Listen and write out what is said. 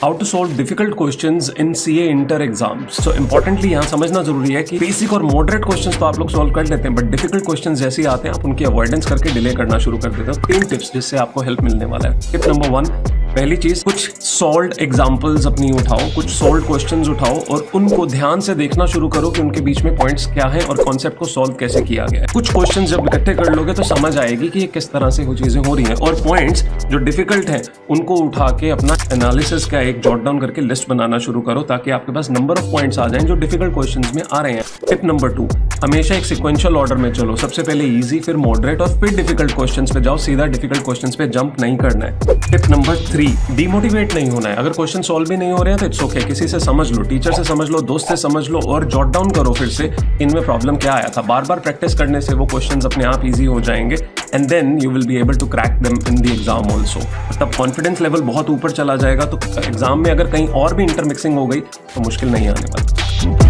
How to solve difficult questions in CA inter exams. So importantly यहाँ समझना जरूरी है कि बेसिक और मॉडरेट क्वेश्चंस तो आप लोग सॉल्व कर लेते हैं, बट डिफिकल्ट क्वेश्चंस जैसे ही आते हैं आप उनकी अवॉइडेंस करके डिले करना शुरू कर देते हो। 3 टिप्स जिससे आपको हेल्प मिलने वाला है। टिप नंबर 1, पहली चीज, कुछ सॉल्व्ड एग्जांपल्स अपनी उठाओ, कुछ सॉल्व्ड क्वेश्चंस उठाओ और उनको ध्यान से देखना शुरू करो कि उनके बीच में पॉइंट्स क्या हैं और कॉन्सेप्ट को सॉल्व कैसे किया गया है। कुछ क्वेश्चंस जब इकट्ठे कर लोगे तो समझ आएगी कि ये किस तरह से वो चीजें हो रही हैं, और पॉइंट्स जो डिफिकल्ट हैं उनको उठा के अपना एनालिसिस का एक जॉट डाउन करके लिस्ट बनाना शुरू करो ताकि आपके पास नंबर ऑफ पॉइंट्स आ जाएं जो डिफिकल्ट क्वेश्चंस में आ रहे हैं। टिप नंबर 2, हमेशा एक सिक्वेंशियल ऑर्डर में चलो। सबसे पहले इजी, फिर मॉडरेट और फिर डिफिकल्ट क्वेश्चंस पे जाओ। सीधा डिफिकल्ट क्वेश्चंस पे जंप नहीं करना है। टिप नंबर 3, डिमोटिवेट नहीं होना है। अगर क्वेश्चन सॉल्व भी नहीं हो रहे हैं तो इट्स ओके, किसी से समझ लो, टीचर से समझ लो, दोस्त से समझ लो और जॉट डाउन करो फिर से इनमें प्रॉब्लम क्या आया था। बार बार प्रैक्टिस करने से वो क्वेश्चंस अपने आप इजी हो जाएंगे and then you will be able to crack them in the exam also. तब कॉन्फिडेंस लेवल बहुत ऊपर चला जाएगा, तो एग्जाम में अगर कहीं और भी इंटरमिक्सिंग हो गई तो मुश्किल नहीं आने वाली।